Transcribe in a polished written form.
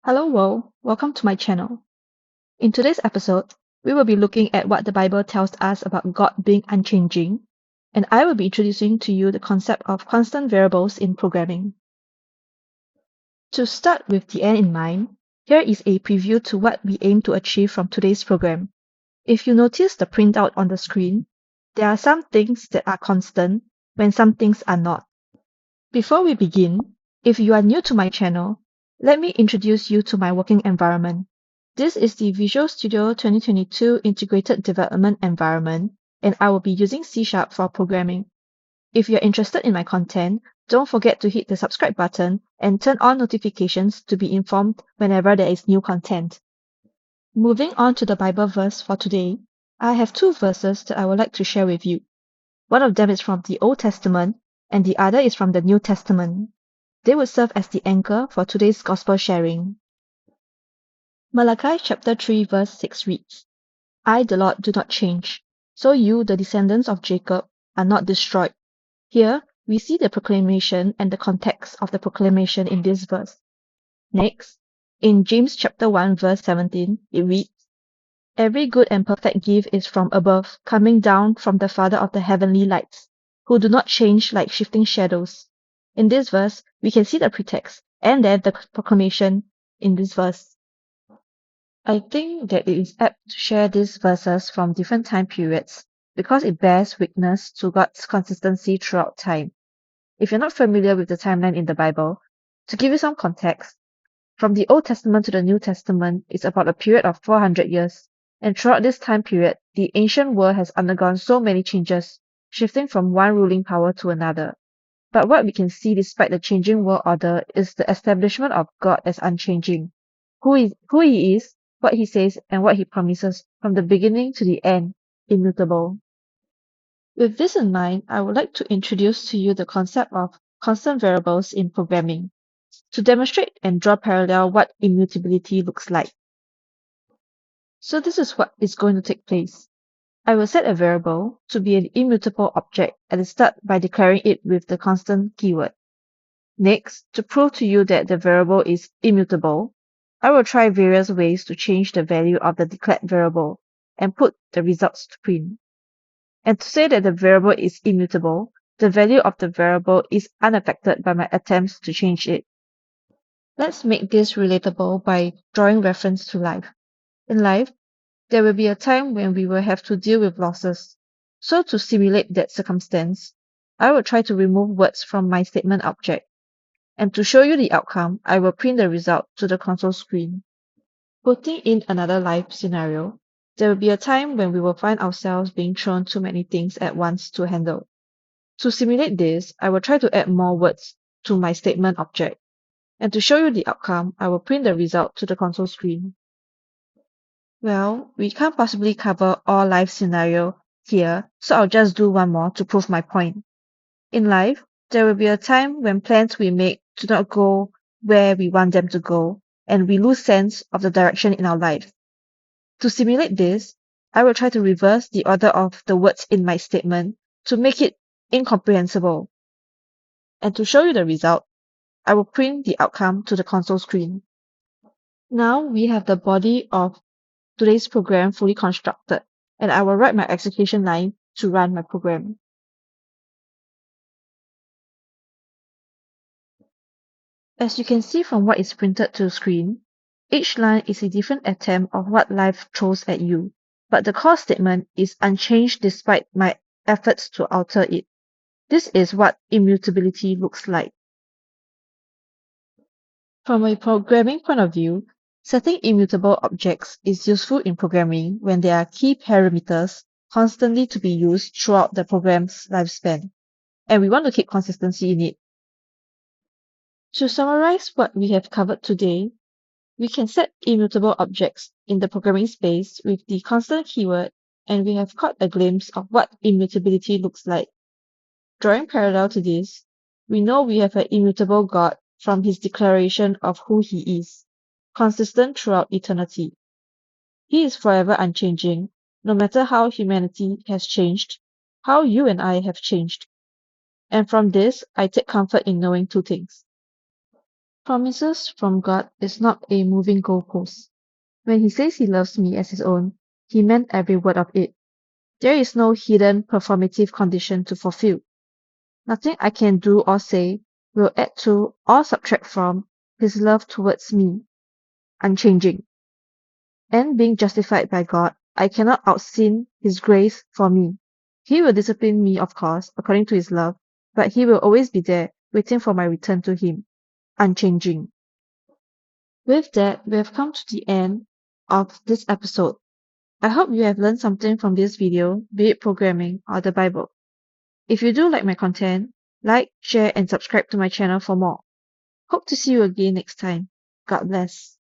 Hello world, welcome to my channel. In today's episode, we will be looking at what the Bible tells us about God being unchanging, and I will be introducing to you the concept of constant variables in programming. To start with the end in mind, here is a preview to what we aim to achieve from today's program. If you notice the printout on the screen, there are some things that are constant when some things are not. Before we begin, if you are new to my channel, let me introduce you to my working environment. This is the Visual Studio 2022 Integrated Development Environment, and I will be using C# for programming. If you're interested in my content, don't forget to hit the subscribe button and turn on notifications to be informed whenever there is new content. Moving on to the Bible verse for today, I have two verses that I would like to share with you. One of them is from the Old Testament, and the other is from the New Testament. They will serve as the anchor for today's gospel sharing. Malachi chapter 3 verse 6 reads, I, the Lord, do not change, so you, the descendants of Jacob, are not destroyed. Here, we see the proclamation and the context of the proclamation in this verse. Next, in James chapter 1 verse 17, it reads, Every good and perfect gift is from above, coming down from the Father of the heavenly lights, who do not change like shifting shadows. In this verse, we can see the pretext and then the proclamation in this verse. I think that it is apt to share these verses from different time periods because it bears witness to God's consistency throughout time. If you're not familiar with the timeline in the Bible, to give you some context, from the Old Testament to the New Testament is about a period of 400 years, and throughout this time period, the ancient world has undergone so many changes, shifting from one ruling power to another. But what we can see despite the changing world order is the establishment of God as unchanging, who he is, what he says, and what he promises from the beginning to the end, immutable. With this in mind, I would like to introduce to you the concept of constant variables in programming to demonstrate and draw parallel what immutability looks like. So this is what is going to take place. I will set a variable to be an immutable object at the start by declaring it with the constant keyword. Next, to prove to you that the variable is immutable, I will try various ways to change the value of the declared variable and put the results to print. And to say that the variable is immutable, the value of the variable is unaffected by my attempts to change it. Let's make this relatable by drawing reference to life. In life, there will be a time when we will have to deal with losses. So to simulate that circumstance, I will try to remove words from my statement object. And to show you the outcome, I will print the result to the console screen. Putting in another life scenario, there will be a time when we will find ourselves being thrown too many things at once to handle. To simulate this, I will try to add more words to my statement object. And to show you the outcome, I will print the result to the console screen. Well, we can't possibly cover all life scenario here, so I'll just do one more to prove my point. In life, there will be a time when plans we make do not go where we want them to go, and we lose sense of the direction in our life. To simulate this, I will try to reverse the order of the words in my statement to make it incomprehensible. And to show you the result, I will print the outcome to the console screen. Now we have the body of today's program fully constructed, and I will write my execution line to run my program. As you can see from what is printed to the screen, each line is a different attempt of what life throws at you, but the core statement is unchanged despite my efforts to alter it. This is what immutability looks like. From a programming point of view, setting immutable objects is useful in programming when there are key parameters constantly to be used throughout the program's lifespan, and we want to keep consistency in it. To summarize what we have covered today, we can set immutable objects in the programming space with the constant keyword, and we have caught a glimpse of what immutability looks like. Drawing parallel to this, we know we have an immutable God from his declaration of who he is, consistent throughout eternity. He is forever unchanging, no matter how humanity has changed, how you and I have changed. And from this, I take comfort in knowing two things. Promises from God is not a moving goalpost. When he says he loves me as his own, he meant every word of it. There is no hidden performative condition to fulfill. Nothing I can do or say will add to or subtract from his love towards me, unchanging. And being justified by God, I cannot outsin his grace for me. He will discipline me, of course, according to his love, but he will always be there, waiting for my return to him, unchanging. With that, we have come to the end of this episode. I hope you have learned something from this video, be it programming or the Bible. If you do like my content, like, share, and subscribe to my channel for more. Hope to see you again next time. God bless.